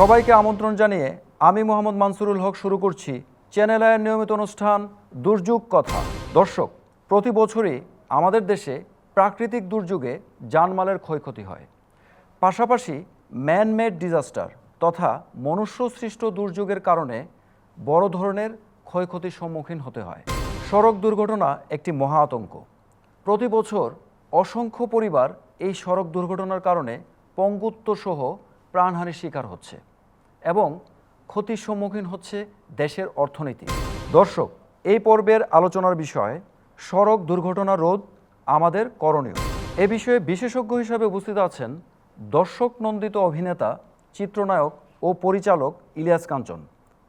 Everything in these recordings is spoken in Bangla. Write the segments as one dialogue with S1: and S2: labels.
S1: সবাইকে আমন্ত্রণ জানিয়ে আমি মোহাম্মদ মানসুরুল হক শুরু করছি চ্যানেল আইয়ের নিয়মিত অনুষ্ঠান দুর্যোগ কথা। দর্শক, প্রতি বছরই আমাদের দেশে প্রাকৃতিক দুর্যোগে জানমালের ক্ষয়ক্ষতি হয়। পাশাপাশি ম্যানমেড ডিজাস্টার তথা মনুষ্যসৃষ্ট দুর্যোগের কারণে বড় ধরনের ক্ষয়ক্ষতির সম্মুখীন হতে হয়। সড়ক দুর্ঘটনা একটি মহা আতঙ্ক। প্রতি বছর অসংখ্য পরিবার এই সড়ক দুর্ঘটনার কারণে পঙ্গুত্বসহ প্রাণহানির শিকার হচ্ছে এবং ক্ষতির সম্মুখীন হচ্ছে দেশের অর্থনীতি। দর্শক, এই পর্বের আলোচনার বিষয় সড়ক দুর্ঘটনা রোধ আমাদের করণীয়। এ বিষয়ে বিশেষজ্ঞ হিসাবে উপস্থিত আছেন দর্শক নন্দিত অভিনেতা, চিত্রনায়ক ও পরিচালক ইলিয়াস কাঞ্চন।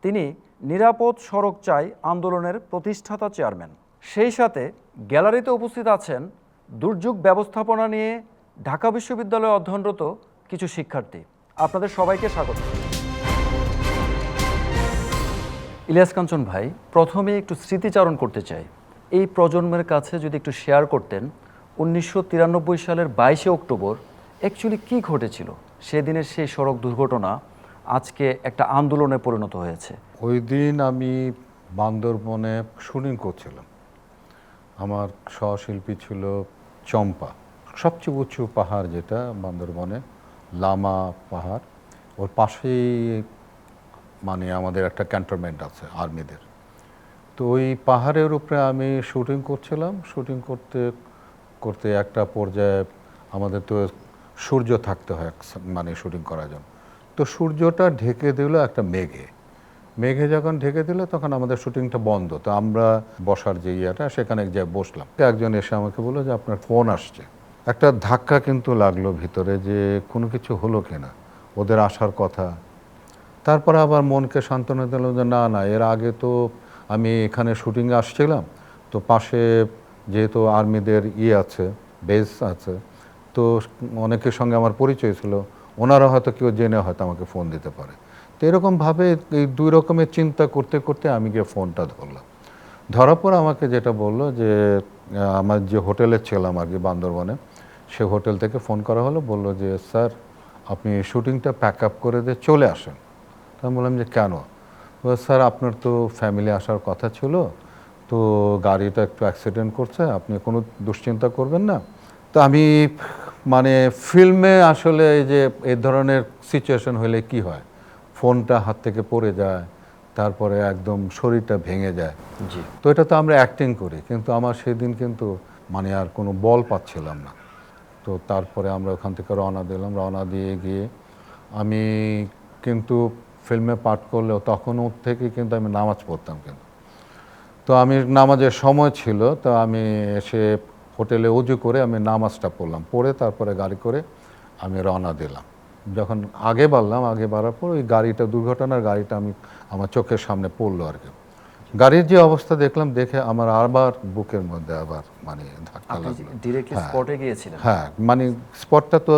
S1: তিনি নিরাপদ সড়ক চাই আন্দোলনের প্রতিষ্ঠাতা চেয়ারম্যান। সেই সাথে গ্যালারিতে উপস্থিত আছেন দুর্যোগ ব্যবস্থাপনা নিয়ে ঢাকা বিশ্ববিদ্যালয়ে অধ্যয়নরত কিছু শিক্ষার্থী। আপনাদের সবাইকে স্বাগত। ইলিয়াস কাঞ্চন ভাই, প্রথমে একটু স্মৃতিচারণ করতে চাই। এই প্রজন্মের কাছে যদি একটু শেয়ার করতেন 1993 সালের 22শে অক্টোবর অ্যাকচুয়ালি কী ঘটেছিল, সেদিনের সেই সড়ক দুর্ঘটনা আজকে একটা আন্দোলনে পরিণত হয়েছে।
S2: ওই দিন আমি বান্দরবনে শুটিং করছিলাম। আমার সহশিল্পী ছিল চম্পা। সবচেয়ে উঁচু পাহাড় যেটা বান্দরবনে, লামা পাহাড়, ওর পাশেই মানে আমাদের একটা ক্যান্টনমেন্ট আছে আর্মিদের। তো ওই পাহাড়ের উপরে আমি শুটিং করছিলাম। শুটিং করতে করতে একটা পর্যায়ে আমাদের তো সূর্য থাকতে হয় মানে শুটিং করার জন্য। তো সূর্যটা ঢেকে দিল একটা মেঘে যখন ঢেকে দিল তখন আমাদের শুটিংটা বন্ধ। তো আমরা বসার যে ইয়েটা সেখানে যে বসলাম, একজন এসে আমাকে বললো যে আপনার ফোন আসছে। একটা ধাক্কা কিন্তু লাগলো ভিতরে যে কোনো কিছু হলো কিনা, ওদের আসার কথা। তারপরে আবার মনকে সান্ত্বনা দিল যে না না, এর আগে তো আমি এখানে শুটিংয়ে আসছিলাম, তো পাশে যেহেতু আর্মিদের আছে, বেস আছে, তো অনেকের সঙ্গে আমার পরিচয় ছিল, ওনারা হয়তো কেউ জেনে হয়তো আমাকে ফোন দিতে পারে। তো এরকমভাবে এই দুই রকমের চিন্তা করতে করতে আমি গিয়ে ফোনটা ধরলাম। ধরার পর আমাকে যেটা বললো যে আমার যে হোটেলে ছিলাম আর কি বান্দরবনে, সে হোটেল থেকে ফোন করা হলো, বললো যে স্যার আপনি শুটিংটা প্যাক আপ করে দিয়ে চলে আসেন। তো আমি বললাম যে কেন? স্যার আপনার তো ফ্যামিলি আসার কথা ছিল, তো গাড়িটা একটু অ্যাক্সিডেন্ট করছে, আপনি কোনো দুশ্চিন্তা করবেন না। তো আমি মানে ফিল্মে আসলে এই যে এই ধরনের সিচুয়েশন হলে কি হয়, ফোনটা হাত থেকে পড়ে যায়, তারপরে একদম শরীরটা ভেঙে যায়।
S1: জি।
S2: তো এটা তো আমরা অ্যাক্টিং করি, কিন্তু আমার সেদিন কিন্তু মানে আর কোনো বল পাচ্ছিলাম না। তো তারপরে আমরা ওখান থেকে রওনা দিলাম। রওনা দিয়ে গিয়ে আমি কিন্তু ফিল্মে পাঠ করলেও তখনও থেকে কিন্তু আমি নামাজ পড়তাম। কিন্তু তো আমি নামাজের সময় ছিল, তো আমি এসে হোটেলে উজু করে আমি নামাজটা পড়লাম, পড়ে তারপরে গাড়ি করে আমি রওনা দিলাম। যখন আগে বাড়ার পর ওই গাড়িটা, দুর্ঘটনার গাড়িটা আমার চোখের সামনে পড়লো আর কি। গাড়ির যে অবস্থা দেখলাম, দেখে আমার আবার বুকের মধ্যে আবার মানে ধাক্কা লাগলো।
S1: স্পটে গিয়েছিলেন?
S2: হ্যাঁ, মানে স্পটটা তো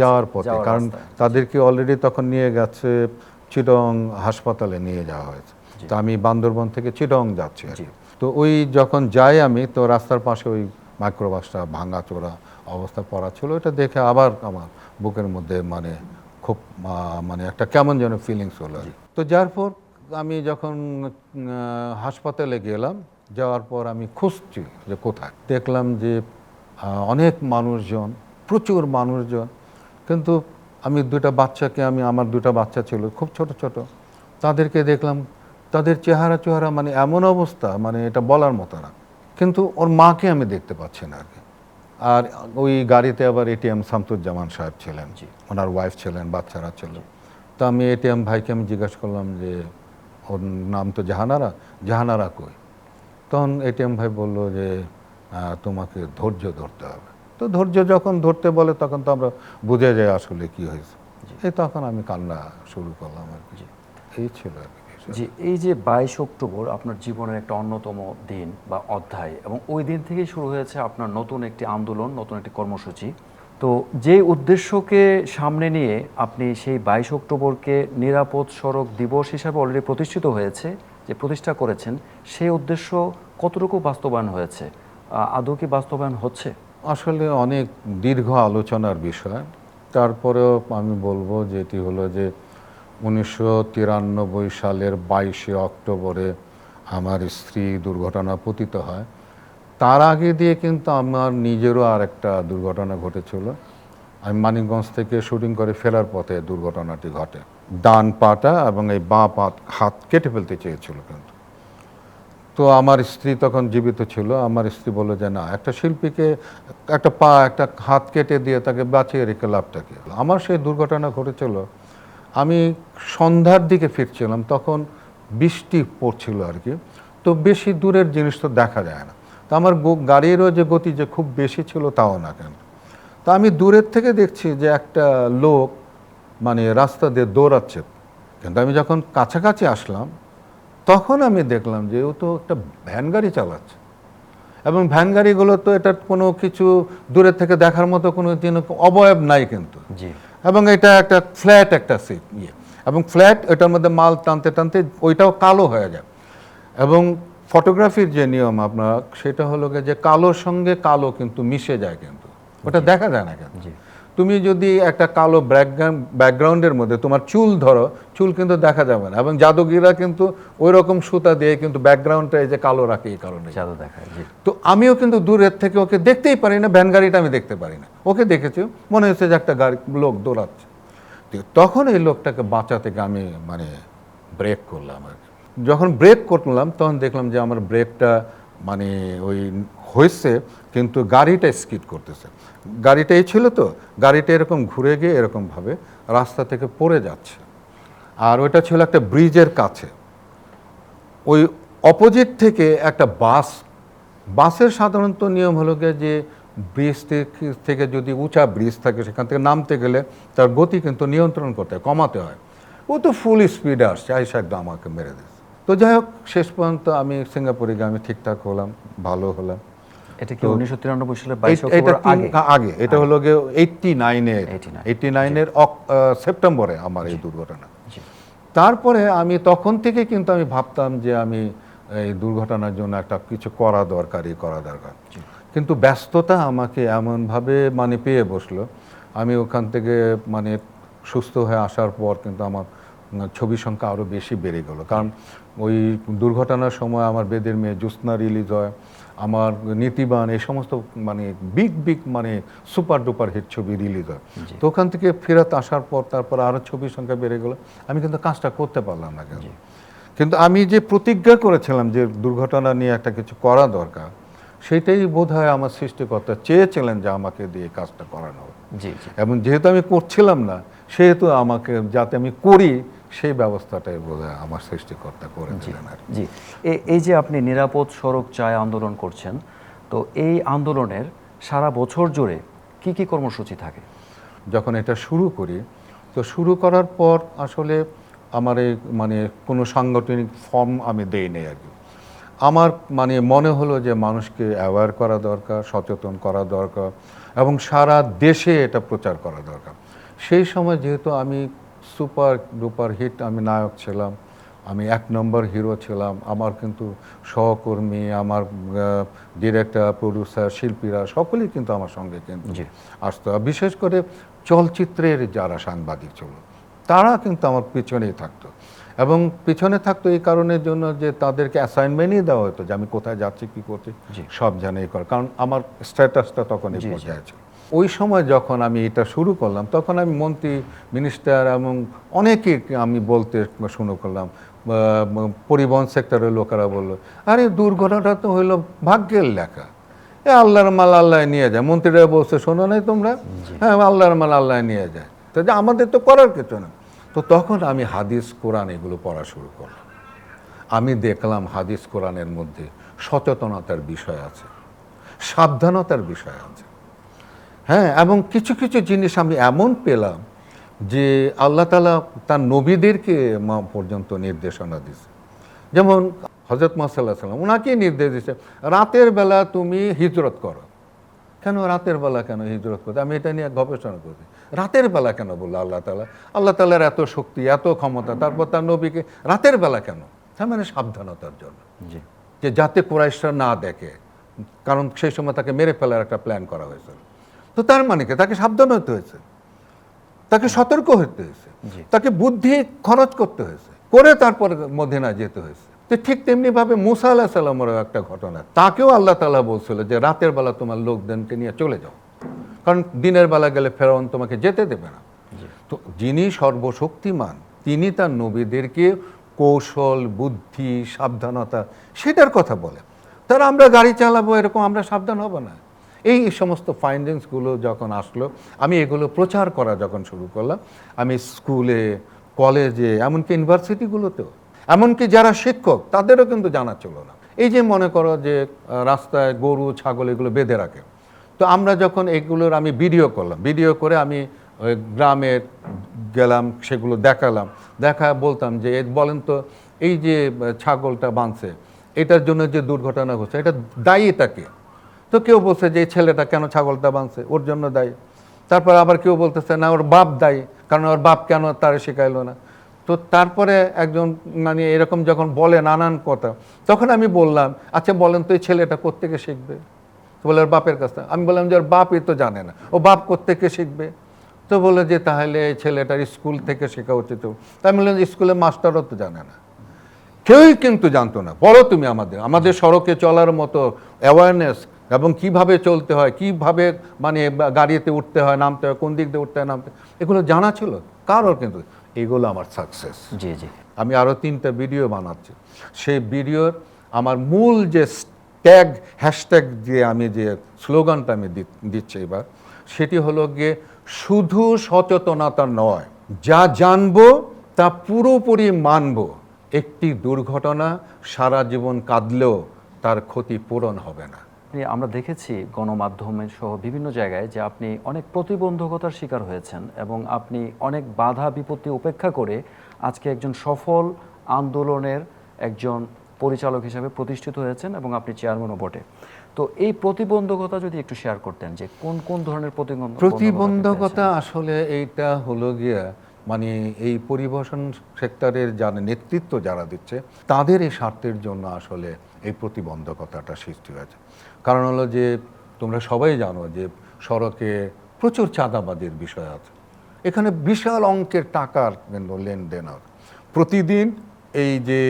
S2: যাওয়ার পথে, কারণ তাদেরকে অলরেডি তখন নিয়ে গেছে চিটং হাসপাতালে নিয়ে যাওয়া হয়েছে। তো আমি বান্দরবন থেকে চিটং যাচ্ছি আর কি। তো ওই যখন যাই আমি, তো রাস্তার পাশে ওই মাইক্রোবাসটা ভাঙাচোরা অবস্থা পড়া ছিল। এটা দেখে আবার আমার বুকের মধ্যে মানে খুব মানে একটা কেমন যেন ফিলিংস হলো। তো যার পর আমি যখন হাসপাতালে গেলাম, যাওয়ার পর আমি খুঁজছি যে কোথায়, দেখলাম যে অনেক মানুষজন, প্রচুর মানুষজন, কিন্তু আমি আমার দুটা বাচ্চা ছিল খুব ছোট ছোট, তাদেরকে দেখলাম, তাদের চেহারা মানে এমন অবস্থা, মানে এটা বলার মতো না। কিন্তু ওর মাকে আমি দেখতে পাচ্ছি না আর কি। আর ওই গাড়িতে আবার এটিএম শামসুজ্জামান সাহেব ছিলেন, ওনার ওয়াইফ ছিলেন, বাচ্চারা ছিল। তো আমি এটিএম ভাইকে আমি জিজ্ঞাসা করলাম যে ওর নাম তো জাহানারা কই? তখন এটিএম ভাই বললো যে তোমাকে ধৈর্য ধরতে হবে। তো ধৈর্য যখন ধরতে বলে তখন তো আমরা বুঝে যাই আসলে কি হয়েছে। এই তখন আমি কান্না শুরু করলাম আর কি। এই ছিল আর কি।
S1: জি, এই যে 22 অক্টোবর আপনার জীবনের একটা অন্যতম দিন বা অধ্যায়, এবং ওই দিন থেকেই শুরু হয়েছে আপনার নতুন একটি আন্দোলন, নতুন একটি কর্মসূচি। তো যে উদ্দেশ্যকে সামনে নিয়ে আপনি সেই 22 অক্টোবরকে নিরাপদ সড়ক দিবস হিসাবে অলরেডি প্রতিষ্ঠিত হয়েছে, যে প্রতিষ্ঠা করেছেন, সেই উদ্দেশ্য কতটুকু বাস্তবায়ন হয়েছে, আদৌ কি বাস্তবায়ন হচ্ছে?
S2: আসলে অনেক দীর্ঘ আলোচনার বিষয়। তারপরেও আমি বলবো যে এটি হলো যে 1993 সালের 22শে অক্টোবরে আমার স্ত্রী দুর্ঘটনা পতিত হয়। তার আগে দিয়ে কিন্তু আমার নিজেরও আর একটা দুর্ঘটনা ঘটেছিল। আমি মানিকগঞ্জ থেকে শুটিং করে ফেরার পথে দুর্ঘটনাটি ঘটে। ডান পাটা এবং এই বাঁ হাত কেটে ফেলতে চেয়েছিল কিন্তু। তো আমার স্ত্রী তখন জীবিত ছিল। আমার স্ত্রী বলল যে না, একটা শিল্পীকে একটা পা একটা হাত কেটে দিয়ে তাকে বাঁচিয়ে রেখে লাভটা কি। আমার সেই দুর্ঘটনা ঘটেছিল, আমি সন্ধ্যার দিকে ফিরছিলাম, তখন বৃষ্টি পড়ছিল আর কি। তো বেশি দূরের জিনিস তো দেখা যায় না। তো আমার গাড়িরও যে গতি যে খুব বেশি ছিল তাও না কেন। তো আমি দূরের থেকে দেখছি যে একটা লোক মানে রাস্তা দিয়ে দৌড়াচ্ছে, কিন্তু আমি যখন কাছাকাছি আসলাম তখন আমি দেখলাম যে ও তো একটা ভ্যান গাড়ি চালাচ্ছে, এবং ভ্যান গাড়িগুলো তো এটার কোনো কিছু দূরের থেকে দেখার মতো কোনো অবয়ব নাই কিন্তু।
S1: জি।
S2: এবং এটা একটা ফ্ল্যাট একটা সিট এবং ফ্ল্যাট, এটার মধ্যে মাল টানতে টানতে ওইটাও কালো হয়ে যায়। এবং ফটোগ্রাফির যে নিয়ম আপনার, সেটা হলো যে কালোর সঙ্গে কালো কিন্তু মিশে যায়, কিন্তু ওটা দেখা যায় না কেন। তুমি যদি একটা কালো ব্যাকগ্রাউন্ডের মধ্যে তোমার চুল ধরো, চুল কিন্তু দেখা যাবে না। এবং জাদুগিরা কিন্তু ওই রকম সুতা দিয়ে কিন্তু ব্যাকগ্রাউন্ডটা এই যে কালো রাখে এই কারণে
S1: জাদু দেখায়।
S2: তো আমিও কিন্তু দূরের থেকে ওকে দেখতেই পারি না, ভ্যান গাড়িটা আমি দেখতে পারি না। ওকে দেখেছি, মনে হচ্ছে যে একটা গাড়ি লোক দৌড়াচ্ছে। তখন এই লোকটাকে বাঁচাতে গিয়ে আমি মানে ব্রেক করলাম আর কি। যখন ব্রেক করলাম তখন দেখলাম যে আমার ব্রেকটা মানে ওই হয়েছে, কিন্তু গাড়িটা স্কিড করতেছে। গাড়িটা এই ছিল, তো গাড়িটা এরকম ঘুরে গিয়ে এরকমভাবে রাস্তা থেকে পড়ে যাচ্ছে। আর ওইটা ছিল একটা ব্রিজের কাছে। ওই অপোজিট থেকে একটা বাসের সাধারণত নিয়ম হলো গিয়ে যে ব্রিজ থেকে যদি উঁচা ব্রিজ থাকে সেখান থেকে নামতে গেলে তার গতি কিন্তু নিয়ন্ত্রণ করতে হয়, কমাতে হয়। ও তো ফুল স্পিডে আসছে, আইসা একদম আমাকে মেরে দিয়েছে। তো যাই হোক, শেষ পর্যন্ত আমি সিঙ্গাপুরে গিয়ে আমি ঠিকঠাক হলাম, ভালো হলাম।
S1: এটা কি 1993 সালের 22
S2: এটা
S1: অক্টোবর
S2: আগে, এটা হলো গিয়ে 89-এর সেপ্টেম্বরে আমার এই দুর্ঘটনা। তারপরে আমি তখন থেকে কিন্তু আমি ভাবতাম যে আমি এই দুর্ঘটনার জন্য একটা কিছু করা দরকার। কিন্তু ব্যস্ততা আমাকে এমনভাবে মানে পেয়ে বসলো, আমি ওখান থেকে মানে সুস্থ হয়ে আসার পর কিন্তু আমার ছবি সংখ্যা আরও বেশি বেড়ে গেল। কারণ ওই দুর্ঘটনার সময় আমার বেদের মেয়ে জ্যোৎস্না রিলিজ হয়, আমার নীতিবান, এই সমস্ত মানে বিগ মানে সুপার ডুপার হিট ছবি রিলিজ হয়। তো ওখান থেকে ফেরত আসার পর তারপর আরও ছবির সংখ্যা বেড়ে গেল, আমি কিন্তু কাজটা করতে পারলাম না কেন। কিন্তু আমি যে প্রতিজ্ঞা করেছিলাম যে দুর্ঘটনা নিয়ে একটা কিছু করা দরকার, সেটাই বোধহয় আমার সৃষ্টিকর্তা চেয়েছিলেন যে আমাকে দিয়ে কাজটা করানো হবে। এবং যেহেতু আমি করছিলাম না, সেহেতু আমাকে যাতে আমি করি সেই ব্যবস্থাটাই বোধহয় আমার সৃষ্টিকর্তা করে দিলেন আর কি।
S1: এই যে আপনি নিরাপদ সড়ক চাই আন্দোলন করছেন, তো এই আন্দোলনের সারা বছর জুড়ে কি কি কর্মসূচি থাকে?
S2: যখন এটা শুরু করি, তো শুরু করার পর আসলে আমার এই মানে কোনো সাংগঠনিক ফর্ম আমি দেই নাই আর কি। আমার মানে মনে হলো যে মানুষকে অ্যাওয়্যার করা দরকার, সচেতন করা দরকার, এবং সারা দেশে এটা প্রচার করা দরকার। সেই সময় যেহেতু আমি সুপার ডুপার হিট, আমি নায়ক ছিলাম, আমি 1 নম্বর হিরো ছিলাম, আমার কিন্তু সহকর্মী, আমার ডিরেক্টর, প্রডিউসার, শিল্পীরা সকলেই কিন্তু আমার সঙ্গে কিন্তু আসতো। বিশেষ করে চলচ্চিত্রের যারা সাংবাদিক ছিল তারা কিন্তু আমার পিছনেই থাকতো, এবং পিছনে থাকতো এই কারণের জন্য যে তাদেরকে অ্যাসাইনমেন্টই দেওয়া হতো যে আমি কোথায় যাচ্ছি, কী করছি, সব জানে এই কর, কারণ আমার স্ট্যাটাসটা তখন এই পর্যায়ে ছিল। ওই সময় যখন আমি এটা শুরু করলাম, তখন আমি মন্ত্রী, মিনিস্টার এবং অনেকে আমি বলতে শুরু করলাম, পরিবহন সেক্টরের লোকেরা বললো, আরে দুর্ঘটনাটা তো হইলো ভাগ্যের লেখা, আল্লাহর মাল আল্লাহ নিয়ে যায়। মন্ত্রীরা বলছে, শোনো নাই তোমরা? হ্যাঁ, আল্লাহর মাল আল্লাহ নিয়ে যায়, তো আমাদের তো করার কিছু না। তো তখন আমি হাদিস কোরআন এগুলো পড়া শুরু করলাম। আমি দেখলাম হাদিস কোরআনের মধ্যে সচেতনতার বিষয় আছে, সাবধানতার বিষয় আছে। হ্যাঁ, এবং কিছু কিছু জিনিস আমি এমন পেলাম যে আল্লাহ তাআলা তার নবীদেরকে পর্যন্ত নির্দেশনা দিয়েছে। যেমন হযরত মুহাম্মদ সাল্লাল্লাহু আলাইহি ওয়াসাল্লাম, ওনাকেই নির্দেশ দিয়েছে, রাতের বেলা তুমি হিজরত করো। কেন রাতের বেলা কেন হিজরত করতে? আমি এটা নিয়ে গবেষণা করছি, রাতের বেলা কেন বললো আল্লাহ তাআলা? আল্লাহ তাআলার এত শক্তি, এত ক্ষমতা, তারপর তার নবীকে রাতের বেলা কেন? তার মানে সাবধানতার জন্য, যে যাতে কুরাইশরা না দেখে, কারণ সেই সময় তাকে মেরে ফেলার একটা প্ল্যান করা হয়েছিল। তো তার মানে কি, তাকে সাবধান হতে হয়েছে। তাকে সতর্ক হতে হয়েছে,
S1: জি।
S2: তাকে বুদ্ধি খরচ করতে হয়েছে, করে তারপর মদিনা যেতে হয়েছে। তো ঠিক তেমনি ভাবে মুসা আলাহিস সালামেরও একটা ঘটনা, তাকেও আল্লাহ তাআলা বলছিল যে রাতের বেলা তোমার লোকজনকে নিয়ে চলে যাও, কারণ দিনের বেলা গেলে ফেরাউন তোমাকে যেতে দেবে না। তো যিনি সর্বশক্তিমান তিনি তার নবীদেরকে কৌশল, বুদ্ধি, সাবধানতা সেটার কথা বলে। তারা আমরা গাড়ি চালাবো এরকম আমরা সাবধান হব না। এই সমস্ত ফাইন্ডিংসগুলো যখন আসলো, আমি এগুলো প্রচার করা যখন শুরু করলাম, আমি স্কুলে, কলেজে, এমনকি ইউনিভার্সিটিগুলোতেও, এমনকি যারা শিক্ষক তাদেরও কিন্তু জানা ছিল না। এই যে মনে করো যে রাস্তায় গরু, ছাগল এগুলো বেঁধে রাখে, তো আমরা যখন এগুলোর আমি ভিডিও করলাম, ভিডিও করে আমি ওই গ্রামে গেলাম, সেগুলো দেখালাম, বলতাম যে বলেন তো এই যে ছাগলটা বাঁধছে এটার জন্য যে দুর্ঘটনা ঘটছে এটা দায়ী তাকে। তো কেউ বলছে যে এই ছেলেটা কেন ছাগলটা বাঁধছে ওর জন্য দায়ী, তারপর আবার কেউ বলতেছে না ওর বাপ দায়ী, কারণ ওর বাপ কেন তারে শেখাইলো না। তো তারপরে একজন মানে এরকম যখন বলে নানান কথা, তখন আমি বললাম আচ্ছা বলেন তো এই ছেলেটা কোত্থেকে শিখবে? তো বলে ওর বাপের কাছে। আমি বললাম যে ওর বাপই তো জানে না, ও বাপ কোত্থেকে শিখবে? তো বলে যে তাহলে এই ছেলেটার স্কুল থেকে শেখা উচিত। তাই আমি বললাম স্কুলের মাস্টারও তো জানে না, কেউই কিন্তু জানতো না। বলো তুমি আমাদের সড়কে চলার মতো অ্যাওয়ারনেস এবং কিভাবে চলতে হয়, কিভাবে মানে গাড়িতে উঠতে হয়, নামতে হয়, কোন দিক দিয়ে উঠতে হয়, নামতে, এগুলো জানা ছিল কারোর? কিন্তু এগুলো আমার সাকসেস।
S1: জি জি।
S2: আমি আরও 3টা ভিডিও বানাচ্ছি, সেই ভিডিওর আমার মূল যে ট্যাগ, হ্যাশট্যাগ যে আমি যে স্লোগানটা আমি দিচ্ছি এবার, সেটি হলো গিয়ে শুধু সচেতনতা নয়, যা জানবো তা পুরোপুরি মানবো। একটি দুর্ঘটনা সারা জীবন কাঁদলেও তার ক্ষতি পূরণ হবে না।
S1: আমরা দেখেছি গণমাধ্যমে সহ বিভিন্ন জায়গায় যে আপনি অনেক প্রতিবন্ধকতার শিকার হয়েছেন এবং আপনি অনেক বাধা বিপত্তি উপেক্ষা করে আজকে একজন সফল আন্দোলনের একজন পরিচালক হিসেবে প্রতিষ্ঠিত হয়েছেন এবং আপনি চেয়ারম্যানও বটে। তো এই প্রতিবন্ধকতা যদি একটু শেয়ার করতেন যে কোন কোন ধরনের
S2: প্রতিবন্ধকতা আসলে এইটা হলো গিয়া মানে এই পরিবহন সেক্টরের যারা নেতৃত্ব যারা দিচ্ছে তাদের এই স্বার্থের জন্য আসলে এই প্রতিবন্ধকতাটা সৃষ্টি হয়েছে। কারণ হলো যে তোমরা সবাই জানো যে সড়কে প্রচুর চাঁদাবাজির বিষয় আছে, এখানে বিশাল অঙ্কের টাকার লেনদেন হয় প্রতিদিন। এই যে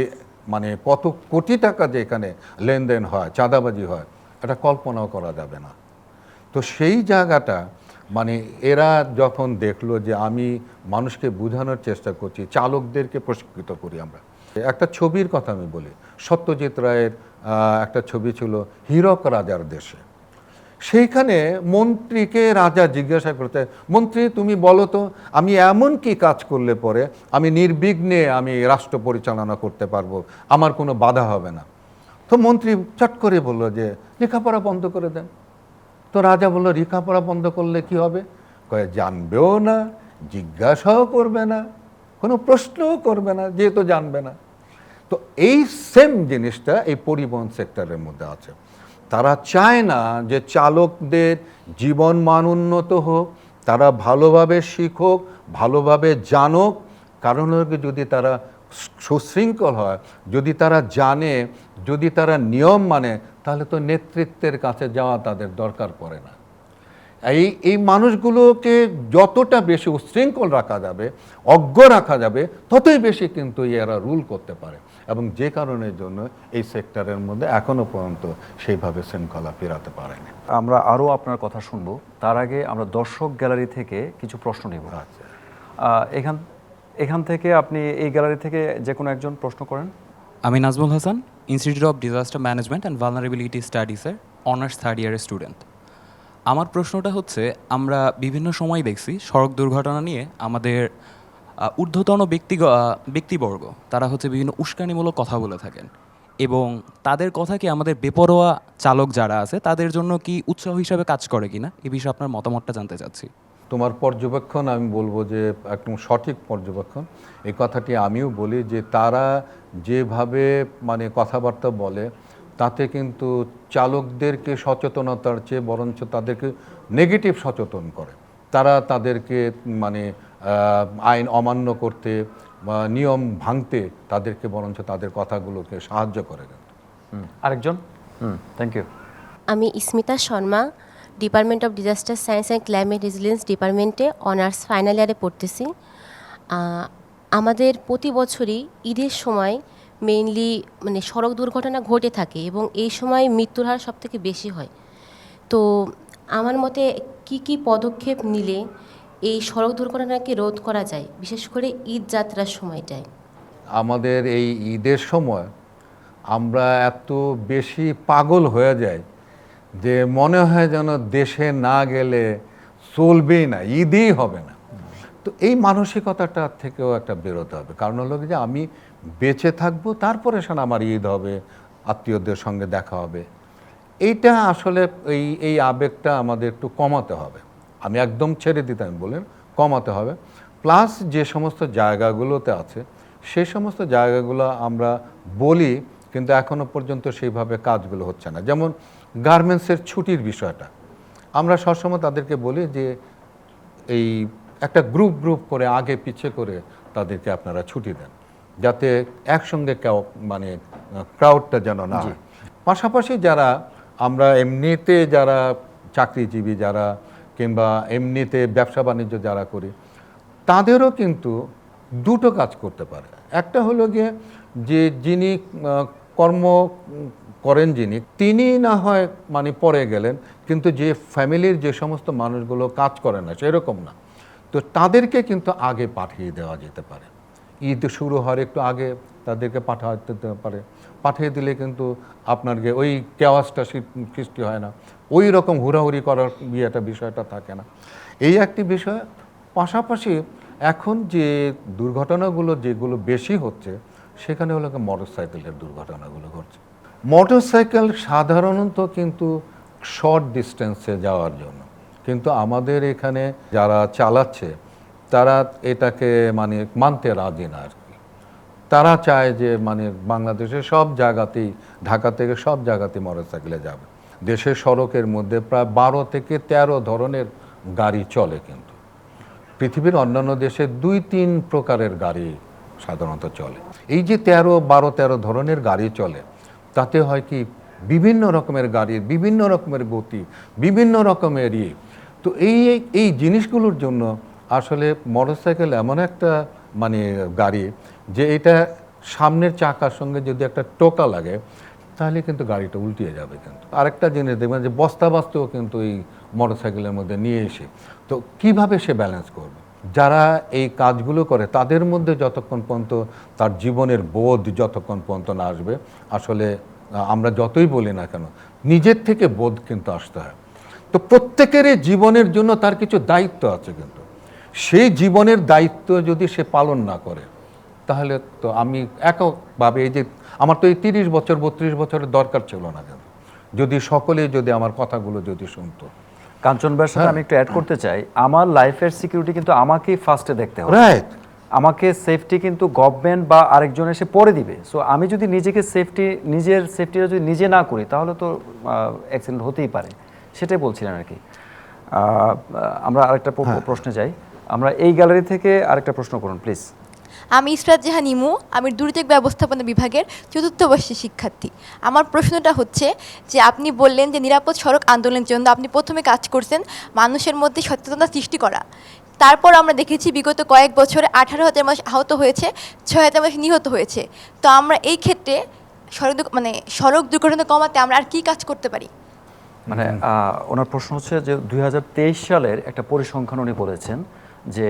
S2: মানে কত কোটি টাকা যে এখানে লেনদেন হয়, চাঁদাবাজি হয়, এটা কল্পনাও করা যাবে না। তো সেই জায়গাটা মানে এরা যখন দেখলো যে আমি মানুষকে বোঝানোর চেষ্টা করছি, চালকদেরকে প্রশিক্ষিত করি আমরা। একটা ছবির কথা আমি বলি, সত্যজিৎ রায়ের একটা ছবি ছিল হীরক রাজার দেশে। সেইখানে মন্ত্রীকে রাজা জিজ্ঞাসা করতে, মন্ত্রী তুমি বলো তো আমি এমন কি কাজ করলে পরে আমি নির্বিঘ্নে আমি রাষ্ট্র পরিচালনা করতে পারবো, আমার কোনো বাধা হবে না? তো মন্ত্রী চট করে বললো যে লেখাপড়া বন্ধ করে দেন। তো রাজা বললো লেখাপড়া বন্ধ করলে কি হবে? কয়ে জানবেও না, জিজ্ঞাসাও করবে না, কোনো প্রশ্নও করবে না, যেহেতু জানবে না। তো এই সেম জিনিসটা এই পরিবহন সেক্টরের মধ্যে আছে। তারা চায় না যে চালকদের জীবন মান উন্নত হোক, তারা ভালোভাবে শিখুক, ভালোভাবে জানুক। কারণ যদি তারা সুশৃঙ্খল হয়, যদি তারা জানে, যদি তারা নিয়ম মানে, তাহলে তো নেতৃত্বের কাছে যাওয়া তাদের দরকার পড়ে না। এই মানুষগুলোকে যতটা বেশি উশৃঙ্খল রাখা যাবে, অজ্ঞ রাখা যাবে, ততই বেশি কিন্তু এরা রুল করতে পারে। এবং যে কারণের জন্য এই সেক্টরের মধ্যে এখনো পর্যন্ত সেইভাবে শৃঙ্খলা ফেরাতে পারেনি।
S1: আমরা আরও আপনার কথা শুনবো, তার আগে আমরা দর্শক গ্যালারি থেকে কিছু প্রশ্ন নেব।
S2: আচ্ছা,
S1: এখান থেকে আপনি এই গ্যালারি থেকে যে কোনো একজন প্রশ্ন করেন।
S3: আমি Nazmul Hasan, institute of disaster management and vulnerability স্টাডিজের অনার্স 3rd ইয়ারের স্টুডেন্ট। আমার প্রশ্নটা হচ্ছে, আমরা বিভিন্ন সময় দেখছি সড়ক দুর্ঘটনা নিয়ে আমাদের ঊর্ধ্বতন ব্যক্তিবর্গ তারা হচ্ছে বিভিন্ন উস্কানিমূলক কথা বলে থাকেন, এবং তাদের কথা কি আমাদের বেপরোয়া চালক যারা আছে তাদের জন্য কি উৎসাহ হিসাবে কাজ করে কিনা, এ বিষয়ে আপনার মতামতটা জানতে চাচ্ছি।
S2: তোমার পর্যবেক্ষণ আমি বলবো যে একদম সঠিক পর্যবেক্ষণ। এই কথাটি আমিও বলি যে তারা যেভাবে মানে কথাবার্তা বলে তাতে কিন্তু চালকদেরকে সচেতনতার চেয়ে বরঞ্চ তাদেরকে নেগেটিভ সচেতন করে। তারা তাদেরকে মানে আইন অমান্য করতে বা নিয়ম ভাঙতে তাদেরকে বরঞ্চ তাদের কথাগুলোকে সাহায্য করে।
S1: আরেকজন। Thank you.
S4: আমি Smita Sharma, department of disaster science and climate resilience ডিপার্টমেন্টে অনার্স ফাইনাল ইয়ারে পড়তেছি। আমাদের প্রতি বছরই ঈদের সময় মেইনলি মানে সড়ক দুর্ঘটনা ঘটে থাকে এবং এই সময় মৃত্যুর হার সবথেকে বেশি হয়। তো আমার মতে কি কি পদক্ষেপ নিলে এই সড়ক দুর্ঘটনাকে রোধ করা যায়, বিশেষ করে ঈদ যাত্রার সময়টায়?
S2: আমাদের এই ঈদের সময় আমরা এত বেশি পাগল হয়ে যাই যে মনে হয় যেন দেশে না গেলে চলবেই না, ঈদই হবে না। তো এই মানসিকতাটা থেকেও একটা বেরোতে হবে, কারণ হলো যে আমি বেঁচে থাকবো, তারপরে শোন আমার ঈদ হবে, আত্মীয়দের সঙ্গে দেখা হবে। এইটা আসলে এই আবেগটা আমাদের একটু কমাতে হবে। আমি একদম ছেড়ে দিতে আমি বলেন কমাতে হবে। প্লাস যে সমস্ত জায়গাগুলোতে আছে সেই সমস্ত জায়গাগুলো আমরা বলি, কিন্তু এখনো পর্যন্ত সেইভাবে কাজগুলো হচ্ছে না। যেমন গার্মেন্টসের ছুটির বিষয়টা আমরা সবসময় তাদেরকে বলি যে এই একটা গ্রুপ গ্রুপ করে আগে পিছে করে তাদেরকে আপনারা ছুটি দেন, যাতে একসঙ্গে মানে ক্রাউডটা যেন না হয়। পাশাপাশি যারা আমরা এমনিতে যারা চাকরিজীবী যারা কিংবা এমনিতে ব্যবসা বাণিজ্য যারা করি, তাদেরও কিন্তু দুটো কাজ করতে পারে। একটা হলো গিয়ে যে যিনি কর্ম করেন তিনি না হয় মানে পরে গেলেন, কিন্তু যে ফ্যামিলির যে সমস্ত মানুষগুলো কাজ করে না সেরকম না, তো তাদেরকে কিন্তু আগে পাঠিয়ে দেওয়া যেতে পারে। ঈদ শুরু হওয়ার একটু আগে তাদেরকে পাঠাতে পারে। পাঠিয়ে দিলে কিন্তু আপনার ওই কেওয়াজটা সৃষ্টি হয় না, ওই রকম হুড়াহুড়ি করার একটা বিষয়টা থাকে না। এই একটি বিষয়। পাশাপাশি এখন যে দুর্ঘটনাগুলো যেগুলো বেশি হচ্ছে সেখানে হলো মোটর সাইকেলের দুর্ঘটনাগুলো ঘটছে। মোটর সাইকেল সাধারণত কিন্তু শর্ট ডিস্টেন্সে যাওয়ার জন্য, কিন্তু আমাদের এখানে যারা চালাচ্ছে তারা এটাকে মানে মানতে রাজি না আর কি। তারা চায় যে মানে বাংলাদেশের সব জায়গাতেই, ঢাকা থেকে সব জায়গাতেই মোটর সাইকেলে যাবে। দেশের সড়কের মধ্যে প্রায় 12 থেকে 13 ধরনের গাড়ি চলে, কিন্তু পৃথিবীর অন্যান্য দেশে 2-3 প্রকারের গাড়ি সাধারণত চলে। এই যে 12-13 ধরনের গাড়ি চলে, তাতে হয় কি বিভিন্ন রকমের গাড়ির বিভিন্ন রকমের গতি, বিভিন্ন রকমের তো এই জিনিসগুলোর জন্য আসলে মোটরসাইকেল এমন একটা মানে গাড়ি যে এটা সামনের চাকার সঙ্গে যদি একটা টোকা লাগে তাহলে কিন্তু গাড়িটা উল্টিয়ে যাবে। কিন্তু আরেকটা জিনিস দেখবেন যে বস্তাও কিন্তু এই মোটরসাইকেলের মধ্যে নিয়ে এসে, তো কিভাবে সে ব্যালেন্স করবে? যারা এই কাজগুলো করে তাদের মধ্যে যতক্ষণ পর্যন্ত তার জীবনের বোধ যতক্ষণ পর্যন্ত না আসবে, আসলে আমরা যতই বলি না কেন নিজের থেকে বোধ কিন্তু আসতে হয়। তো প্রত্যেকেরই জীবনের জন্য তার কিছু দায়িত্ব আছে, কিন্তু সেই জীবনের দায়িত্ব যদি সে পালন না করে তাহলে তো আমি এককভাবে এই যে আমার তো এই 30 বছর 32 বছরের দরকার ছিল না, কেন যদি সকলেই যদি আমার কথাগুলো যদি শুনতো।
S1: কাঞ্চন ভাইয়ের সাথে আমি একটু অ্যাড করতে চাই, আমার লাইফের সিকিউরিটি কিন্তু আমাকেই ফার্স্টে দেখতে হবে।
S2: রাইট।
S1: আমাকে সেফটি কিন্তু গভর্নমেন্ট বা আরেকজন এসে পরে দিবে। সো আমি যদি নিজের সেফটিটা যদি নিজে না করি তাহলে তো অ্যাক্সিডেন্ট হতেই পারে, সেটাই বলছিলেন আর কি। আমরা আরেকটা প্রশ্নে যাই। আমরা এই গ্যালারি থেকে আরেকটা প্রশ্ন করুন প্লিজ।
S5: আমি ইসরাত জাহান ইমু, আমি দুর্যোগ ব্যবস্থাপনা বিভাগের 4র্থ বর্ষের শিক্ষার্থী। আমার প্রশ্নটা হচ্ছে যে আপনি বললেন যে নিরাপদ সড়ক আন্দোলনের জন্য আপনি প্রথমে কাজ করছেন মানুষের মধ্যে সচেতনতা সৃষ্টি করা। তারপর আমরা দেখেছি বিগত কয়েক বছরে 18,000 মানুষ আহত হয়েছে, 6,000 মানুষ নিহত হয়েছে। তো আমরা এই ক্ষেত্রে সড়ক দুর্ঘটনা কমাতে আমরা আর কি কাজ করতে পারি?
S1: মানে ওনার প্রশ্ন হচ্ছে যে 2023 সালের একটা পরিসংখ্যান উনি বলেছেন যে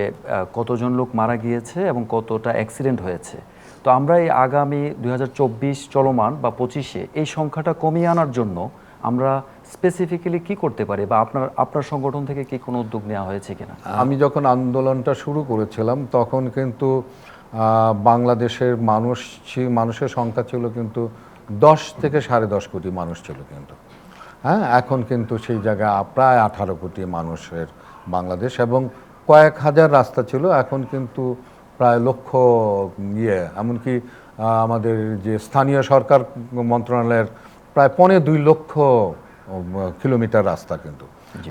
S1: কতজন লোক মারা গিয়েছে এবং কতটা অ্যাক্সিডেন্ট হয়েছে। তো আমরা এই আগামী 2024 চলমান বা 25-এ এই সংখ্যাটা কমিয়ে আনার জন্য আমরা স্পেসিফিক্যালি কি করতে পারি, বা আপনার সংগঠন থেকে কি কোনো উদ্যোগ নেওয়া হয়েছে কিনা?
S2: আমি যখন আন্দোলনটা শুরু করেছিলাম তখন কিন্তু বাংলাদেশের মানুষের সংখ্যা ছিল কিন্তু 10 থেকে 10.5 কোটি মানুষ ছিল, কিন্তু হ্যাঁ এখন কিন্তু সেই জায়গায় প্রায় 18 কোটি মানুষের বাংলাদেশ, এবং কয়েক হাজার রাস্তা ছিল, এখন কিন্তু প্রায় লক্ষ এমনকি আমাদের যে স্থানীয় সরকার মন্ত্রণালয়ের প্রায় 2.25 লক্ষ কিলোমিটার রাস্তা কিন্তু,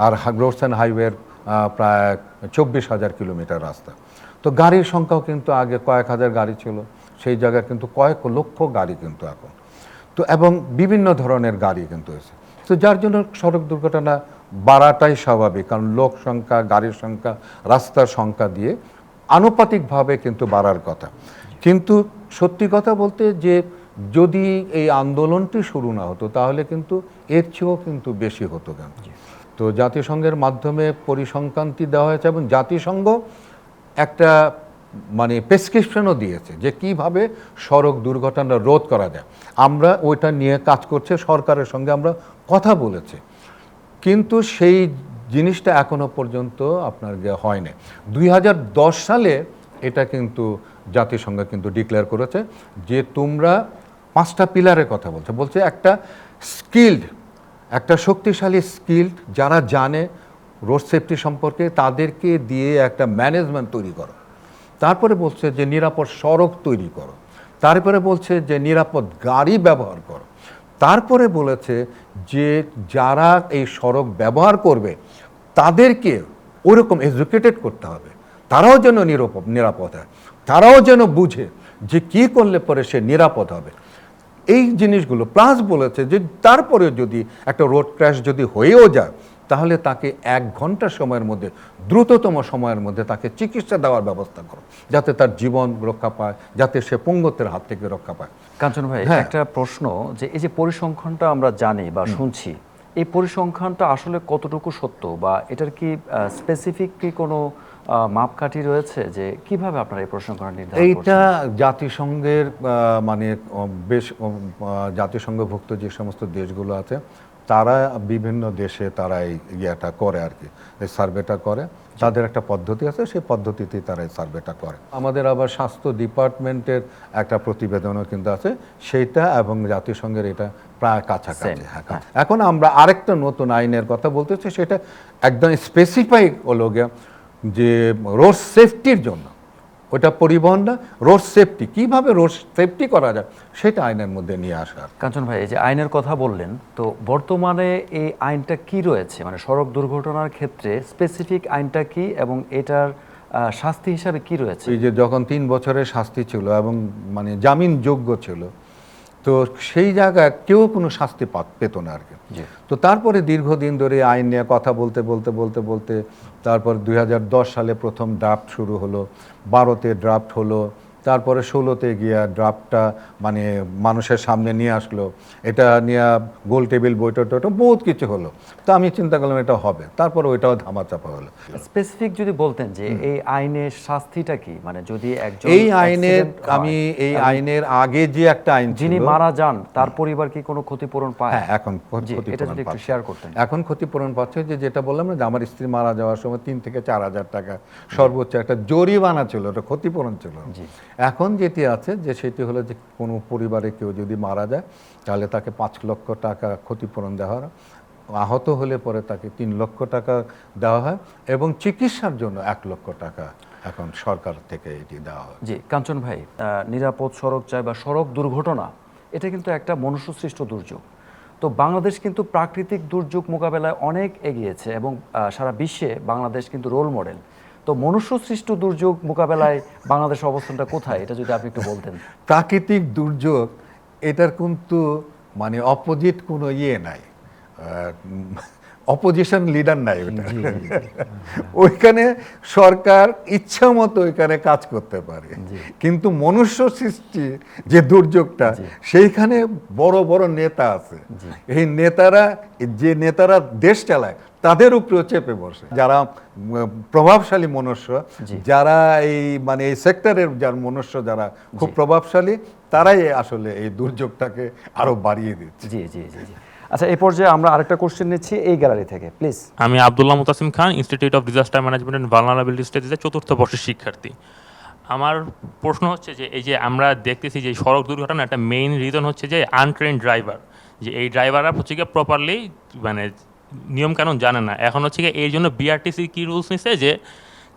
S2: আর রোডস অ্যান্ড হাইওয়ের প্রায় 24,000 কিলোমিটার রাস্তা। তো গাড়ির সংখ্যাও কিন্তু আগে কয়েক হাজার গাড়ি ছিল, সেই জায়গায় কিন্তু কয়েক লক্ষ গাড়ি কিন্তু এখন, তো এবং বিভিন্ন ধরনের গাড়ি কিন্তু এসে, তো যার জন্য সড়ক দুর্ঘটনা বাড়াটাই স্বাভাবিক, কারণ লোক সংখ্যা, গাড়ির সংখ্যা, রাস্তার সংখ্যা দিয়ে আনুপাতিকভাবে কিন্তু বাড়ার কথা। কিন্তু সত্যি কথা বলতে যে যদি এই আন্দোলনটি শুরু না হতো তাহলে কিন্তু এর চেয়েও কিন্তু বেশি হতো কেন। তো জাতিসংঘের মাধ্যমে পরিসংখ্যানটি দেওয়া হয়েছে এবং জাতিসংঘ একটা মানে প্রেসক্রিপশনও দিয়েছে যে কিভাবে সড়ক দুর্ঘটনা রোধ করা যায়। আমরা ওইটা নিয়ে কাজ করছে, সরকারের সঙ্গে আমরা কথা বলেছি, কিন্তু সেই জিনিসটা এখনো পর্যন্ত আপনার হয়নি। 2010 সালে এটা কিন্তু জাতিসংঘ কিন্তু ডিক্লেয়ার করেছে যে তোমরা 5টা পিলারের কথা বলছে একটা স্কিল্ড, একটা শক্তিশালী স্কিল্ড যারা জানে রোড সেফটি সম্পর্কে, তাদেরকে দিয়ে একটা ম্যানেজমেন্ট তৈরি করো। তারপরে বলছে যে নিরাপদ সড়ক তৈরি করো। তারপরে বলছে যে নিরাপদ গাড়ি ব্যবহার করো। তারপরে বলেছে যে যারা এই সড়ক ব্যবহার করবে তাদেরকে ওরকম এডুকেটেড করতে হবে, তারাও যেন নিরাপদ হয়, তারাও যেন বুঝে যে কি করলে পরে সে নিরাপদ হবে। এই জিনিসগুলো প্লাস বলেছে যে তারপরে যদি একটা রোড ক্র্যাশ যদি হয়েও যায় তাহলে তাকে 1 ঘন্টা সময়ের মধ্যে, দ্রুততম সময়ের মধ্যে তাকে চিকিৎসা দেওয়ার ব্যবস্থা করো, যাতে তার জীবন রক্ষা পায়, যাতে সে পঙ্গুত্বের হাত থেকে রক্ষা পায়।
S1: কাঞ্চন ভাই,
S2: হ্যাঁ।
S1: একটা প্রশ্ন, যে এই যে পরিসংখ্যানটা আমরা জানি বা শুনছি, এই পরিসংখ্যানটা আসলে কতটুকু সত্য, বা এটার কি স্পেসিফিক কি কোনো মাপকাঠি রয়েছে যে কিভাবে আপনারা এই পরিসংখ্যান নির্ধারণ
S2: এইটা
S1: করছেন?
S2: জাতিসংঘের মানে বেশ জাতিসংঘভুক্ত যে সমস্ত দেশগুলো আছে তারা বিভিন্ন দেশে তারা এই ইয়েটা করে আর কি, এই সার্ভেটা করে। তাদের একটা পদ্ধতি আছে, সেই পদ্ধতিতেই তারা এই সার্ভেটা করে। আমাদের আবার স্বাস্থ্য ডিপার্টমেন্টের একটা প্রতিবেদনও কিন্তু আছে, সেইটা এবং জাতিসংঘের এটা প্রায় কাছাকাছি।
S1: Same,
S2: হ্যাঁ। এখন আমরা আরেকটা নতুন আইনের কথা বলতেছি, সেটা একদম স্পেসিফাই হলো গিয়ে যে রোড সেফটির জন্য, ওটা পরিবহন না, রোড সেফটি, কিভাবে রোড সেফটি করা যায় সেটা আইনের মধ্যে নিয়ে আসার।
S1: কাঞ্চন ভাই, এই যে আইনের কথা বললেন, তো বর্তমানে এই আইনটা কি রয়েছে, মানে সড়ক দুর্ঘটনার ক্ষেত্রে স্পেসিফিক আইনটা কি এবং এটার শাস্তি হিসাবে কি রয়েছে?
S2: এই যে যখন 3 বছরের শাস্তি ছিল এবং মানে জামিনযোগ্য ছিল, তো সেই জায়গায় কেউ কোনো শাস্তি পেত না আর কি।
S1: জি।
S2: তো তারপরে দীর্ঘদিন ধরে আইন নিয়ে কথা বলতে তারপর 2010 সালে প্রথম ড্রাফট শুরু হলো, 12তে ড্রাফট হলো, তারপরে 16তে গিয়া ড্রাফটটা মানে মানুষের সামনে নিয়ে আসলো, এটা নিয়ে গোল টেবিল বৈঠক বহুত কিছু হলো। তো আমি চিন্তা করলাম এটা হবে, তারপর ওইটাও ধামাচাপা হলো।
S1: স্পেসিফিক যদি বলতেন যে এই আইনের শাস্তিটা কি, মানে যদি একজন
S2: এই আইনের
S1: accident হয়,
S2: আমি এই আইনের আগে যে একটা আইন ছিল,
S1: যিনি মারা যান তার পরিবার কি কোনো ক্ষতিপূরণ পায়?
S2: হ্যাঁ, এখন
S1: জি, এটা
S2: ক্ষতিপূরণ
S1: যদি একটু
S2: পাচ্ছে।
S1: শেয়ার করতেন।
S2: এখন ক্ষতিপূরণ পাচ্ছে যে যেটা বললাম না, যে আমার স্ত্রী মারা যাওয়ার সময় 3 থেকে 4 হাজার টাকা সর্বোচ্চ একটা জরিমানা ছিল, ওটা ক্ষতিপূরণ ছিল। এখন যেটি আছে যে সেটি হলো যে কোনো পরিবারে কেউ যদি মারা যায় তাহলে তাকে 5 লক্ষ টাকা ক্ষতিপূরণ দেওয়া হয়, আহত হলে পরে তাকে 3 লক্ষ টাকা দেওয়া হয় এবং চিকিৎসার জন্য 1 লক্ষ টাকা এখন সরকার থেকে এটি দেওয়া হয়।
S1: জি, কাঞ্চন ভাই, নিরাপদ সড়ক চাই বা সড়ক দুর্ঘটনা, এটা কিন্তু একটা মনুষ্যসৃষ্ট দুর্যোগ। তো বাংলাদেশ কিন্তু প্রাকৃতিক দুর্যোগ মোকাবেলায় অনেক এগিয়েছে এবং সারা বিশ্বে বাংলাদেশ কিন্তু রোল মডেল। তো মনুষ্যসৃষ্ট দুর্যোগ মোকাবেলায় বাংলাদেশের অবস্থানটা কোথায়, এটা যদি আপনি একটু বলতেন।
S2: প্রাকৃতিক দুর্যোগ এটার কিন্তু মানে অপোজিট কোনো ইয়ে নাই, অপোজিশন লিডার নাই ওটা। ওইখানে সরকার ইচ্ছা মতো ওইখানে কাজ করতে পারে, কিন্তু মনুষ্য সৃষ্টি যে দুর্যোগটা সেইখানে বড় বড় নেতা আছে, এই নেতারা দেশ চালায় তাদের উপরেও চেপে বসে। যারা প্রভাবশালী মনুষ্য, যারা এই মানে এই সেক্টরের যার মনুষ্য যারা খুব প্রভাবশালী, তারাই আসলে এই দুর্যোগটাকে আরো বাড়িয়ে দিচ্ছে।
S1: জি জি জি জি। আচ্ছা, এই পর্যায়ে আমরা আরেকটা কোশ্চেন নিচ্ছি এই গ্যালারি থেকে, প্লিজ।
S6: আমি Abdullah Mutasim Khan, institute of disaster management and vulnerability স্টাডিজের 4র্থ বর্ষের শিক্ষার্থী। আমার প্রশ্ন হচ্ছে যে এই যে আমরা দেখতেছি যে সড়ক দুর্ঘটনা একটা মেইন রিজন হচ্ছে যে আনট্রেন্ড ড্রাইভার, যে এই ড্রাইভাররা হচ্ছে গিয়ে প্রপারলি মানে নিয়মকানুন জানে না। এখন হচ্ছে গিয়ে এই জন্য বিআরটিসি কি রুলস নিচ্ছে যে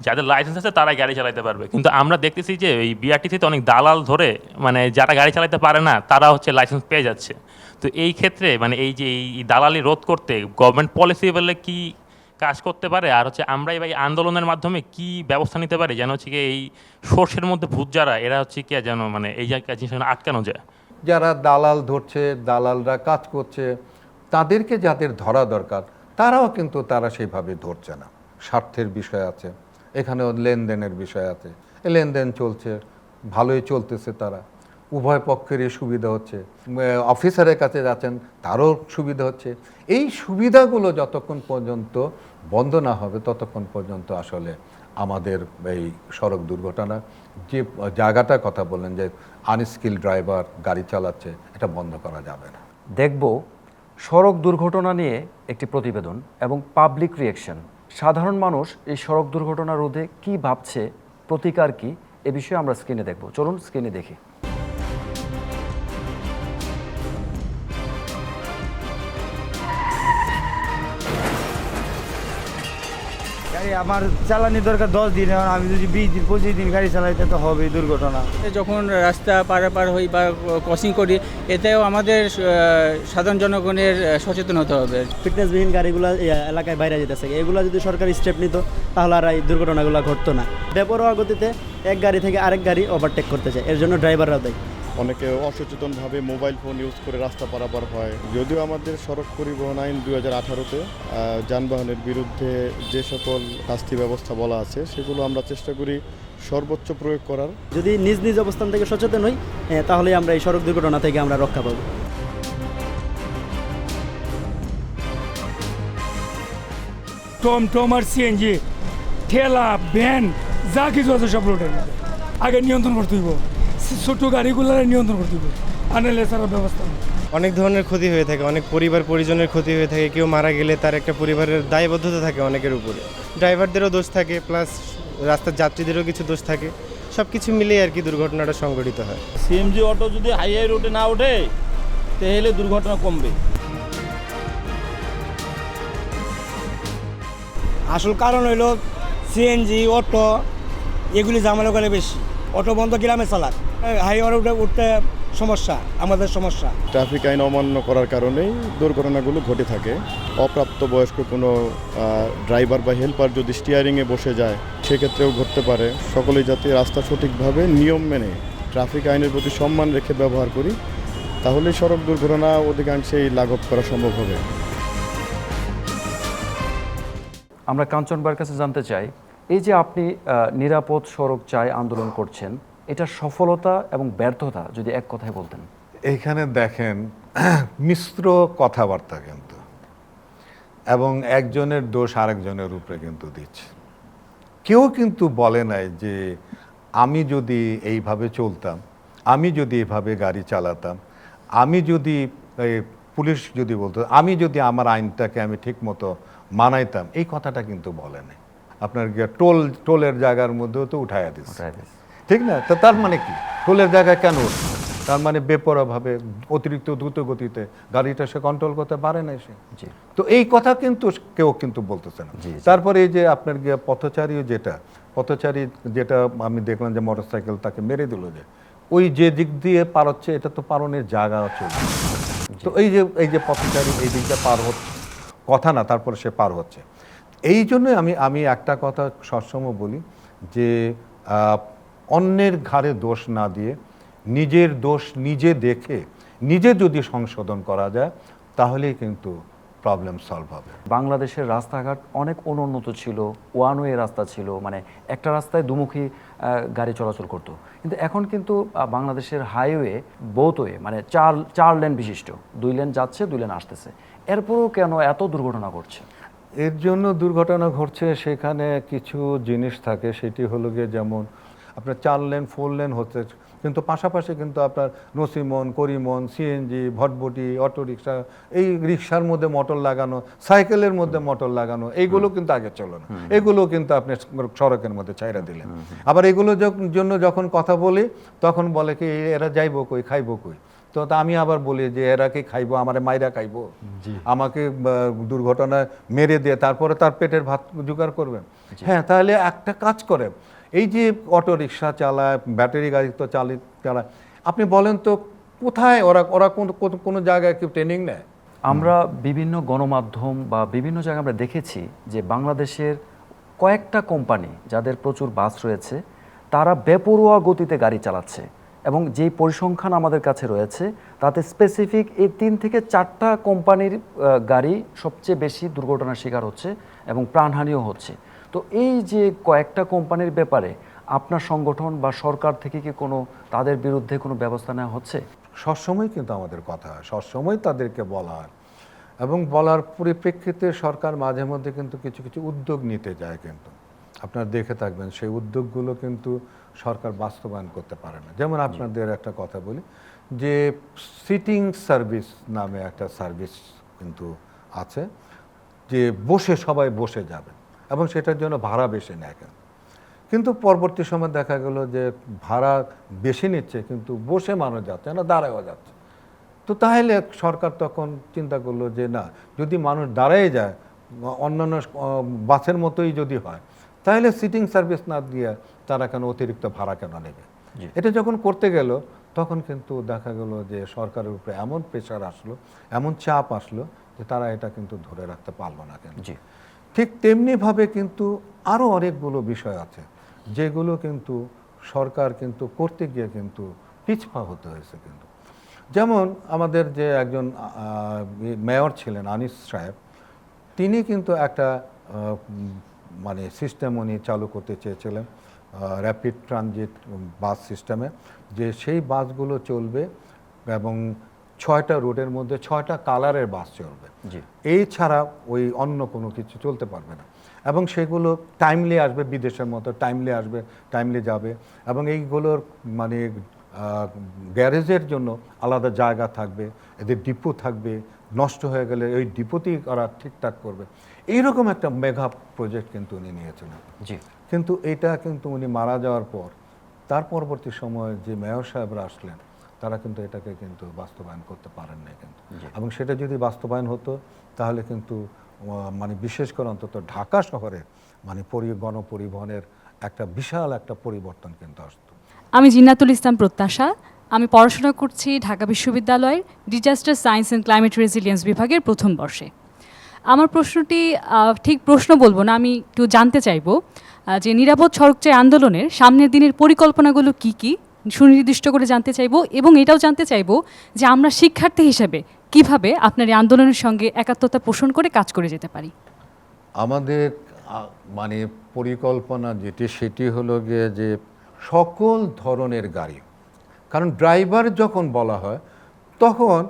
S6: যাদের লাইসেন্স আছে তারাই গাড়ি চালাতে পারবে, কিন্তু আমরা দেখতেছি যে এই বিআরটিসিতে অনেক দালাল ধরে মানে যারা গাড়ি চালাতে পারে না তারা হচ্ছে লাইসেন্স পেয়ে যাচ্ছে। তো এই ক্ষেত্রে মানে এই যে এই দালালি রোধ করতে গভর্নমেন্ট পলিসি বলে কি কাজ করতে পারে, আর হচ্ছে আমরা এই আন্দোলনের মাধ্যমে কি ব্যবস্থা নিতে পারি যেন হচ্ছে কি এই সোর্সের মধ্যে ভূত যারা এরা হচ্ছে কি যেন মানে এই জিনিসটা আটকানো যায়।
S2: যারা দালাল ধরছে, দালালরা কাজ করছে, তাদেরকে যাদের ধরা দরকার তারাও কিন্তু তারা সেইভাবে ধরছে না। স্বার্থের বিষয় আছে, এখানেও লেনদেনের বিষয় আছে, এই লেনদেন চলছে, ভালোই চলতেছে, তারা উভয় পক্ষেরই সুবিধা হচ্ছে, অফিসারের কাছে যাচ্ছেন তারও সুবিধা হচ্ছে। এই সুবিধাগুলো যতক্ষণ পর্যন্ত বন্ধ না হবে ততক্ষণ পর্যন্ত আসলে আমাদের এই সড়ক দুর্ঘটনা যে জায়গাটার কথা বললেন যে আনস্কিল ড্রাইভার গাড়ি চালাচ্ছে, এটা বন্ধ করা যাবে না।
S1: দেখব সড়ক দুর্ঘটনা নিয়ে একটি প্রতিবেদন এবং পাবলিক রিঅ্যাকশন। সাধারণ মানুষ এই সড়ক দুর্ঘটনা রোধে কি ভাবছে, প্রতিকার কি, এ বিষয়ে আমরা স্ক্রিনে দেখব। চলুন স্ক্রিনে দেখি।
S7: গাড়ি আমার চালানি দরকার 10 দিন, এখন আমি যদি 20 দিন 25 দিন গাড়ি চালাই তো হবেই দুর্ঘটনা।
S8: যখন রাস্তা পারাপার হই বা ক্রসিং করি, এতেও আমাদের সাধারণ জনগণের সচেতন হতে হবে।
S9: ফিটনেসবিহীন গাড়িগুলো এলাকায় বাইরে যেতেছে, এগুলো যদি সরকার স্টেপ নিত তাহলে আর এই দুর্ঘটনাগুলো ঘটতো না। বেপরোয়া গতিতে এক গাড়ি থেকে আরেক গাড়ি ওভারটেক করতে চায়, এর জন্য ড্রাইভাররাও দেয়।
S10: অনেকে অসচেতনভাবে মোবাইল ফোন ইউজ করে রাস্তা পারাপার হয়। যদিও আমাদের সড়ক পরিবহন আইন 2018-তে যানবাহনের বিরুদ্ধে যে সকল শাস্তি ব্যবস্থা বলা আছে সেগুলো আমরা চেষ্টা করি সর্বোচ্চ প্রয়োগ করার।
S9: যদি নিজ নিজ অবস্থান থেকে সচেতন হই, তাহলে আমরা এই সড়ক দুর্ঘটনা থেকে আমরা রক্ষা পাবো।
S11: টম আর সিএনজি, ঠেলা, ভ্যান, যা কিছু আছে সব রোডের মধ্যে আগে নিয়ন্ত্রণ করতে হইব। ছোট গাড়িগুলোর নিয়ন্ত্রণ করতে হইব, আনলে ছাড়া ব্যবস্থা নেই।
S12: অনেক ধরনের ক্ষতি হয়ে থাকে, অনেক পরিবার পরিজনের ক্ষতি হয়ে থাকে। কেউ মারা গেলে তার একটা পরিবারের দায়বদ্ধতা থাকে অনেকের উপরে। ড্রাইভারদেরও দোষ থাকে, প্লাস রাস্তার যাত্রীদেরও কিছু দোষ থাকে। সব কিছু মিলিয়ে আর কি দুর্ঘটনাটা সংঘটিত হয়।
S7: সিএমজি অটো যদি হাইওয়ে রোডে না ওঠে তাহলে দুর্ঘটনা কমবে। আসল কারণ হইল সিএনজি অটো এগুলি ঝামেলা করে বেশি। অটো বন্ধ গ্রামে চালাক, হাইওয়ে রোডে উঠতে সমস্যা, আমাদের সমস্যা।
S10: ট্রাফিক আইন অমান্য করার কারণেই দুর্ঘটনাগুলো ঘটে থাকে। অপ্রাপ্ত বয়স্ক কোনো ড্রাইভার বা হেল্পার যদি স্টিয়ারিংয়ে বসে যায় সেক্ষেত্রেও ঘটতে পারে। সকলেই যাতে রাস্তা সঠিকভাবে নিয়ম মেনে ট্রাফিক আইনের প্রতি সম্মান রেখে ব্যবহার করি, তাহলেই সড়ক দুর্ঘটনা অধিকাংশেই লাঘব করা সম্ভব হবে।
S1: আমরা কাঞ্চন ভাইয়ের কাছে জানতে চাই, এই যে আপনি নিরাপদ সড়ক চাই আন্দোলন করছেন, এটা সফলতা এবং ব্যর্থতা যদি এক কথায় বলতেন।
S2: এইখানে দেখেন মিশ্র কথাবার্তা কিন্তু, এবং একজনের দোষ আরেকজনের উপরে কিন্তু দিচ্ছে। কেউ কিন্তু বলে নাই যে আমি যদি এইভাবে চলতাম, আমি যদি এইভাবে গাড়ি চালাতাম, আমি যদি পুলিশ যদি বলতো, আমি যদি আমার আইনটাকে আমি ঠিক মতো মানাইতাম, এই কথাটা কিন্তু বলে নাই। আপনার টোলের জায়গার মধ্যেও তো উঠাইয়া দিচ্ছে, ঠিক না? তো তার মানে কি, টোলের জায়গায় কেন উঠছে? তার মানে বেপরোয়াভাবে অতিরিক্ত দ্রুত গতিতে গাড়িটা সে কন্ট্রোল করতে পারে না সে। তো এই কথা কিন্তু কেউ কিন্তু বলতেছে না। তারপরে এই যে আপনার পথচারী যেটা আমি দেখলাম যে মোটরসাইকেল তাকে মেরে দিল, যে ওই যে দিক দিয়ে পার হচ্ছে এটা তো পারনের জায়গা চলছে। তো এই যে পথচারী এই দিকটা পার হচ্ছে কথা না, তারপরে সে পার হচ্ছে। এই জন্যই আমি একটা কথা সবসময় বলি যে অন্যের ঘাড়ে দোষ না দিয়ে নিজের দোষ নিজে দেখে নিজে যদি সংশোধন করা যায় তাহলেই কিন্তু প্রবলেম সলভ হবে।
S1: বাংলাদেশের রাস্তাঘাট অনেক অনুন্নত ছিল, ওয়ান ওয়ে রাস্তা ছিল, মানে একটা রাস্তায় দুমুখী গাড়ি চলাচল করতো। কিন্তু এখন কিন্তু বাংলাদেশের হাইওয়ে বোথ ওয়ে, মানে চার লেন বিশিষ্ট, 2 লেন যাচ্ছে 2 লেন আসতেছে, এরপরও কেন এত দুর্ঘটনা ঘটছে?
S2: এর জন্য দুর্ঘটনা ঘটছে সেখানে কিছু জিনিস থাকে, সেটি হলো গিয়ে যেমন আপনার 4 লেন 4 লেন হচ্ছে, কিন্তু পাশাপাশি কিন্তু আপনার নসিমন, করিমন, সিএনজি, ভটভটি, অটোরিকশা, এই রিক্সার মধ্যে মোটর লাগানো, সাইকেলের মধ্যে মোটর লাগানো, এইগুলো কিন্তু আগে চলো না। এগুলো কিন্তু আপনি সড়কের মধ্যে ছাইরা দিলেন। আবার এগুলোর জন্য যখন কথা বলি তখন বলে কি এরা যাইবো কই, খাইবো কই। তো আমি আবার বলি যে এরা কি খাইবো, আমারে মাইরা খাইবো, আমাকে দুর্ঘটনায় মেরে দিয়ে তারপরে তার পেটের ভাত জোগাড় করবেন। হ্যাঁ, তাহলে একটা কাজ করে, এই যে অটো রিক্সা চালায়, ব্যাটারি গাড়ি তো চালায়, আপনি বলেন তো কোথায় ওরা কোনো জায়গায় কেউ ট্রেনিং নেয়?
S1: আমরা বিভিন্ন গণমাধ্যম বা বিভিন্ন জায়গায় আমরা দেখেছি যে বাংলাদেশের কয়েকটা কোম্পানি যাদের প্রচুর বাস রয়েছে তারা বেপরোয়া গতিতে গাড়ি চালাচ্ছে এবং যেই পরিসংখ্যান আমাদের কাছে রয়েছে তাতে স্পেসিফিক এই 3 থেকে 4টা কোম্পানির গাড়ি সবচেয়ে বেশি দুর্ঘটনার শিকার হচ্ছে এবং প্রাণহানিও হচ্ছে। তো এই যে কয়েকটা কোম্পানির ব্যাপারে আপনার সংগঠন বা সরকার থেকে কি কোনো তাদের বিরুদ্ধে কোনো ব্যবস্থা নেওয়া হচ্ছে?
S2: সবসময় কিন্তু আমাদের কথা হয়, সবসময় তাদেরকে বলা হয় এবং বলার পরিপ্রেক্ষিতে সরকার মাঝে মধ্যে কিন্তু কিছু কিছু উদ্যোগ নিতে যায়, কিন্তু আপনারা দেখে থাকবেন সেই উদ্যোগগুলো কিন্তু সরকার বাস্তবায়ন করতে পারে না। যেমন আপনাদের একটা কথা বলি যে সিটিং সার্ভিস নামে একটা সার্ভিস কিন্তু আছে, যে বসে সবাই বসে যাবে এবং সেটার জন্য ভাড়া বেশি নেয়, কিন্তু পরবর্তী সময় দেখা গেল যে ভাড়া বেশি নিচ্ছে কিন্তু বসে মানুষ যাচ্ছে না, দাঁড়ায়ও যাচ্ছে। তো তাহলে সরকার তখন চিন্তা করলো যে না, যদি মানুষ দাঁড়ায় যায় অন্যান্য বাসের মতোই যদি হয়, তাহলে সিটিং সার্ভিস না দিয়ে তারা কেন অতিরিক্ত ভাড়া কেন নেবে। এটা যখন করতে গেল তখন কিন্তু দেখা গেল যে সরকারের উপরে এমন প্রেশার আসলো, এমন চাপ আসলো যে তারা এটা কিন্তু ধরে রাখতে পারলো না কেন। ঠিক তেমনিভাবে কিন্তু আরও অনেকগুলো বিষয় আছে যেগুলো কিন্তু সরকার কিন্তু করতে গিয়ে কিন্তু পিছপা হতে হয়েছে। কিন্তু যেমন আমাদের যে একজন মেয়র ছিলেন আনিস সাহেব, তিনি কিন্তু একটা মানে সিস্টেম উনি চালু করতে চেয়েছিলেন র্যাপিড ট্রানজিট বাস সিস্টেমে, যে সেই বাসগুলো চলবে এবং 6টা রুটের মধ্যে 6টা কালারের বাস চলবে, এই ছাড়া ওই অন্য কোনো কিছু চলতে পারবে না এবং সেগুলো টাইমলি আসবে, বিদেশের মতো টাইমলি আসবে, টাইমলি যাবে এবং এইগুলোর মানে গ্যারেজের জন্য আলাদা জায়গা থাকবে, এদের ডিপো থাকবে, নষ্ট হয়ে গেলে ওই ডিপোতেই ওরা ঠিকঠাক করবে। এইরকম একটা মেগা প্রজেক্ট কিন্তু উনি নিয়েছিলেন। কিন্তু এটা কিন্তু উনি মারা যাওয়ার পর তার পরবর্তী সময়ে যে মেয়র সাহেবরা আসলেন তারা কিন্তু এটাকে কিন্তু বাস্তবায়ন করতে পারেন না কিন্তু, এবং সেটা যদি বাস্তবায়ন হতো তাহলে কিন্তু মানে বিশেষ করে অন্তত ঢাকা শহরে মানে গণপরিবহনের একটা বিশাল একটা পরিবর্তন কিন্তু আসতো।
S13: আমি জিন্নাতুল ইসলাম প্রত্যাশা, আমি পড়াশোনা করছি ঢাকা বিশ্ববিদ্যালয়ের disaster science and climate resilience বিভাগের প্রথম বর্ষে। আমার প্রশ্নটি ঠিক প্রশ্ন বলবো না, আমি একটু জানতে চাইবো যে নিরাপদ সড়ক চাই আন্দোলনের সামনের দিনের পরিকল্পনাগুলো কি কি সুনির্দিষ্ট করে জানতে চাইবো, এবং এটাও জানতে চাইবো যে আমরা শিক্ষার্থী হিসেবে কিভাবে আপনার এই আন্দোলনের সঙ্গে একাত্মতা পোষণ করে কাজ করে যেতে পারি।
S2: আমাদের মানে পরিকল্পনা যেটি সেটি হলো গিয়ে যে সকল ধরনের গাড়ি, কারণ ড্রাইভার যখন বলা হয় তখন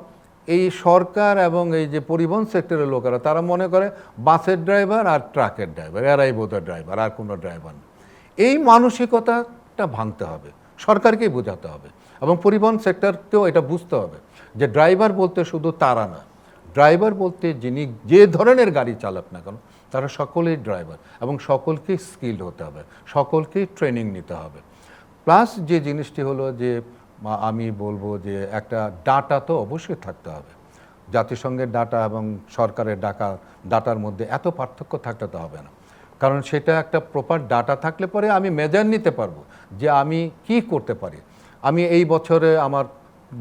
S2: এই সরকার এবং এই যে পরিবহন সেক্টরের লোকেরা তারা মনে করে বাসের ড্রাইভার আর ট্রাকের ড্রাইভার, এরাই বোধহয় ড্রাইভার, আর কোনো ড্রাইভার না। এই মানসিকতাটা ভাঙতে হবে, সরকারকেই বোঝাতে হবে এবং পরিবহন সেক্টরকেও এটা বুঝতে হবে যে ড্রাইভার বলতে শুধু তারা না, ড্রাইভার বলতে যিনি যে ধরনের গাড়ি চালাক না কেন তারা সকলেই ড্রাইভার এবং সকলকেই স্কিলড হতে হবে, সকলকেই ট্রেনিং নিতে হবে। প্লাস যে জিনিসটি হলো যে আমি বলবো যে একটা ডাটা তো অবশ্যই থাকতে হবে, জাতিসংঘের ডাটা এবং সরকারের ডাটার মধ্যে এত পার্থক্য থাকতে তো হবে না, কারণ সেটা একটা প্রপার ডাটা থাকলে পরে আমি মেজার নিতে পারবো যে আমি কি করতে পারি। আমি এই বছরে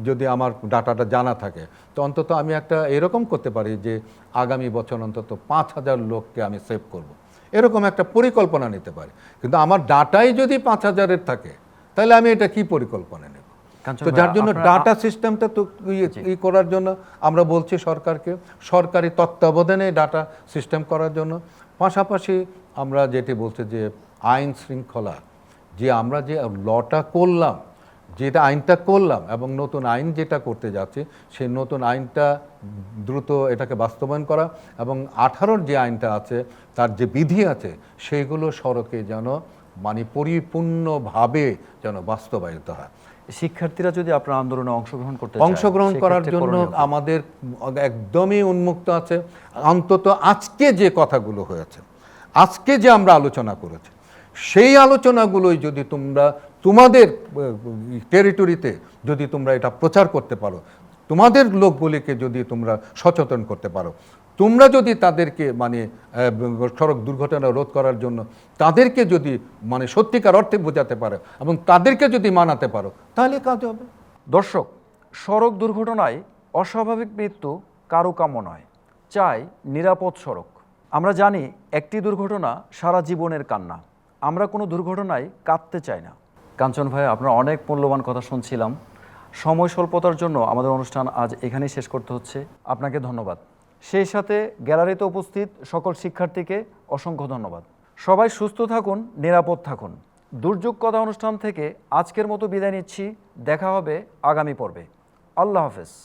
S2: যদি আমার ডাটাটা জানা থাকে তো অন্তত আমি একটা এরকম করতে পারি যে আগামী বছর অন্তত 5,000 লোককে আমি সেভ করব, এরকম একটা পরিকল্পনা নিতে পারি। কিন্তু আমার ডাটাই যদি 5,000-এর থাকে তাহলে আমি এটা কি পরিকল্পনা নেব? তো যার জন্য ডাটা সিস্টেমটা তো করার জন্য আমরা বলছি সরকারকে সরকারি তত্ত্বাবধানে ডাটা সিস্টেম করার জন্য, পাশাপাশি আমরা যেটি বলছি যে আইন শৃঙ্খলা, যে আমরা যে লটা করলাম, যেটা আইনটা করলাম এবং নতুন আইন যেটা করতে যাচ্ছে সেই নতুন আইনটা দ্রুত এটাকে বাস্তবায়ন করা এবং 18-র যে আইনটা আছে তার যে বিধি আছে সেইগুলো সড়কে যেন মানে পরিপূর্ণভাবে যেন বাস্তবায়িত হয়।
S1: শিক্ষার্থীরা যদি আপনার আন্দোলনে অংশগ্রহণ
S2: করার জন্য আমাদের একদমই উন্মুক্ত আছে। অন্তত আজকে যে কথাগুলো হয়েছে, আজকে যে আমরা আলোচনা করেছি সেই আলোচনাগুলোই যদি তোমরা তোমাদের টেরিটরিতে যদি তোমরা এটা প্রচার করতে পারো, তোমাদের লোকগুলিকে যদি তোমরা সচেতন করতে পারো, তোমরা যদি তাদেরকে মানে সড়ক দুর্ঘটনা রোধ করার জন্য তাদেরকে যদি মানে সত্যিকার অর্থে বোঝাতে পারো এবং তাদেরকে যদি মানাতে পারো তাহলে কাজ হবে।
S1: দর্শক, সড়ক দুর্ঘটনায় অস্বাভাবিক মৃত্যু কারো কাম্য নয়, চাই নিরাপদ সড়ক। আমরা জানি একটি দুর্ঘটনা সারা জীবনের কান্না, আমরা কোনো দুর্ঘটনায় কাঁদতে চাই না। কাঞ্চন ভাই, আপনার অনেক মূল্যবান কথা শুনছিলাম। সময় স্বল্পতার জন্য আমাদের অনুষ্ঠান আজ এখানেই শেষ করতে হচ্ছে। আপনাকে ধন্যবাদ। সেই সাথে গ্যালারিতে উপস্থিত সকল শিক্ষার্থীকে অসংখ্য ধন্যবাদ। সবাই সুস্থ থাকুন, নিরাপদ থাকুন। দুর্যোগ কথা অনুষ্ঠান থেকে আজকের মতো বিদায় নিচ্ছি। দেখা হবে আগামী পর্বে। আল্লাহ হাফেজ।